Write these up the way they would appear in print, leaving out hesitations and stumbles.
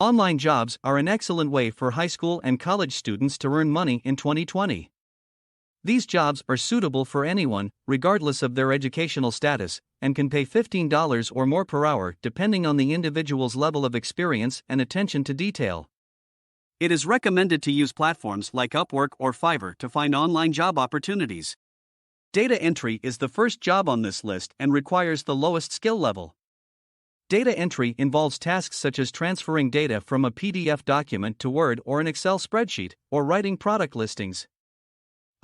Online jobs are an excellent way for high school and college students to earn money in 2020. These jobs are suitable for anyone, regardless of their educational status, and can pay $15 or more per hour depending on the individual's level of experience and attention to detail. It is recommended to use platforms like Upwork or Fiverr to find online job opportunities. Data entry is the first job on this list and requires the lowest skill level. Data entry involves tasks such as transferring data from a PDF document to Word or an Excel spreadsheet, or writing product listings.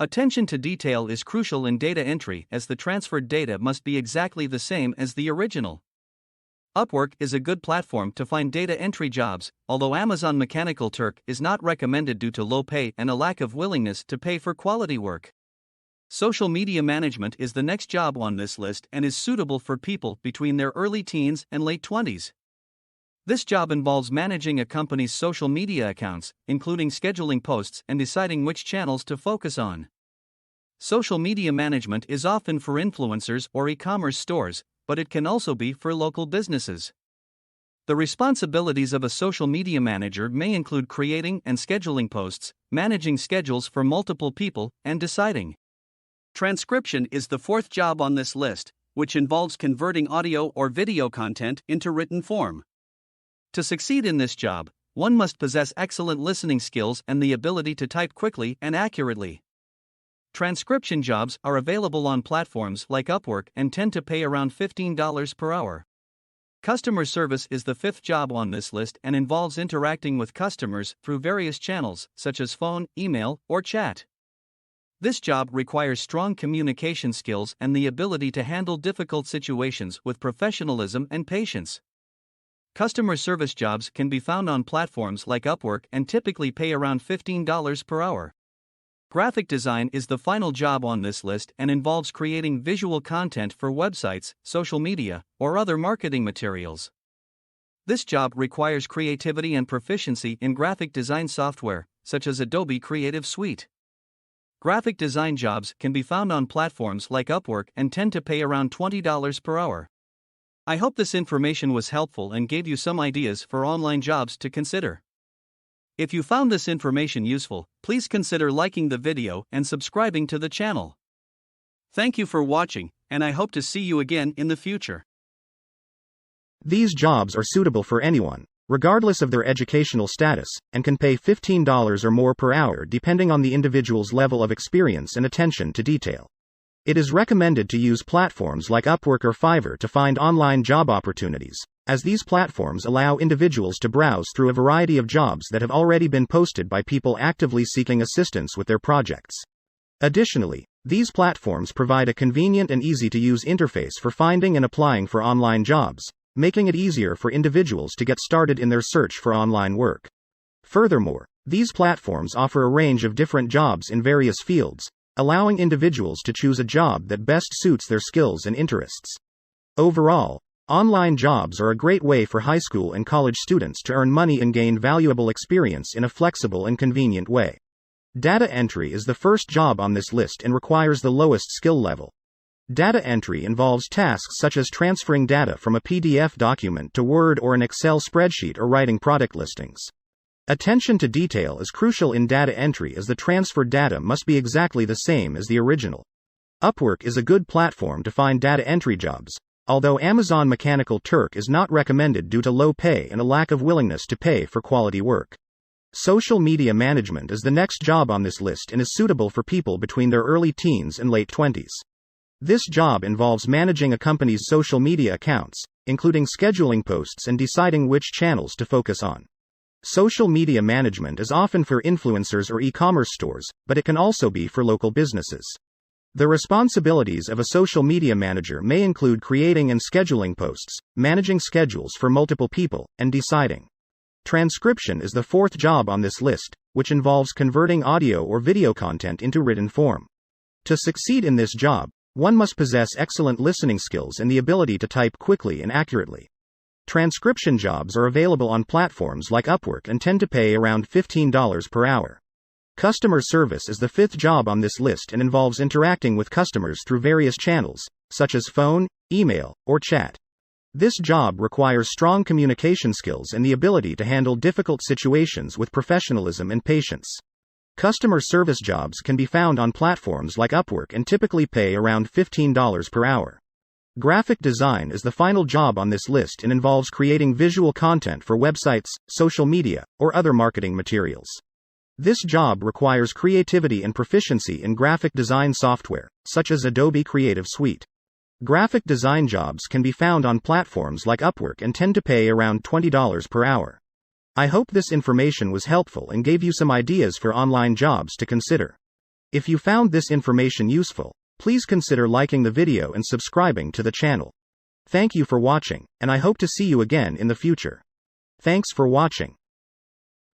Attention to detail is crucial in data entry as the transferred data must be exactly the same as the original. Upwork is a good platform to find data entry jobs, although Amazon Mechanical Turk is not recommended due to low pay and a lack of willingness to pay for quality work. Social media management is the next job on this list and is suitable for people between their early teens and late 20s. This job involves managing a company's social media accounts, including scheduling posts and deciding which channels to focus on. Social media management is often for influencers or e-commerce stores, but it can also be for local businesses. The responsibilities of a social media manager may include creating and scheduling posts, managing schedules for multiple people, and deciding. Transcription is the fourth job on this list, which involves converting audio or video content into written form. To succeed in this job, one must possess excellent listening skills and the ability to type quickly and accurately. Transcription jobs are available on platforms like Upwork and tend to pay around $15 per hour. Customer service is the fifth job on this list and involves interacting with customers through various channels, such as phone, email, or chat. This job requires strong communication skills and the ability to handle difficult situations with professionalism and patience. Customer service jobs can be found on platforms like Upwork and typically pay around $15 per hour. Graphic design is the final job on this list and involves creating visual content for websites, social media, or other marketing materials. This job requires creativity and proficiency in graphic design software, such as Adobe Creative Suite. Graphic design jobs can be found on platforms like Upwork and tend to pay around $20 per hour. I hope this information was helpful and gave you some ideas for online jobs to consider. If you found this information useful, please consider liking the video and subscribing to the channel. Thank you for watching, and I hope to see you again in the future. These jobs are suitable for anyone, regardless of their educational status, and can pay $15 or more per hour depending on the individual's level of experience and attention to detail. It is recommended to use platforms like Upwork or Fiverr to find online job opportunities, as these platforms allow individuals to browse through a variety of jobs that have already been posted by people actively seeking assistance with their projects. Additionally, these platforms provide a convenient and easy-to-use interface for finding and applying for online jobs, making it easier for individuals to get started in their search for online work. Furthermore, these platforms offer a range of different jobs in various fields, allowing individuals to choose a job that best suits their skills and interests. Overall, online jobs are a great way for high school and college students to earn money and gain valuable experience in a flexible and convenient way. Data entry is the first job on this list and requires the lowest skill level. Data entry involves tasks such as transferring data from a PDF document to Word or an Excel spreadsheet or writing product listings. Attention to detail is crucial in data entry as the transferred data must be exactly the same as the original. Upwork is a good platform to find data entry jobs, although Amazon Mechanical Turk is not recommended due to low pay and a lack of willingness to pay for quality work. Social media management is the next job on this list and is suitable for people between their early teens and late 20s. This job involves managing a company's social media accounts, including scheduling posts and deciding which channels to focus on. Social media management is often for influencers or e-commerce stores, but it can also be for local businesses. The responsibilities of a social media manager may include creating and scheduling posts, managing schedules for multiple people, and deciding. Transcription is the fourth job on this list, which involves converting audio or video content into written form. To succeed in this job, one must possess excellent listening skills and the ability to type quickly and accurately. Transcription jobs are available on platforms like Upwork and tend to pay around $15 per hour. Customer service is the fifth job on this list and involves interacting with customers through various channels, such as phone, email, or chat. This job requires strong communication skills and the ability to handle difficult situations with professionalism and patience. Customer service jobs can be found on platforms like Upwork and typically pay around $15 per hour. Graphic design is the final job on this list and involves creating visual content for websites, social media, or other marketing materials. This job requires creativity and proficiency in graphic design software, such as Adobe Creative Suite. Graphic design jobs can be found on platforms like Upwork and tend to pay around $20 per hour. I hope this information was helpful and gave you some ideas for online jobs to consider. If you found this information useful, please consider liking the video and subscribing to the channel. Thank you for watching, and I hope to see you again in the future. Thanks for watching.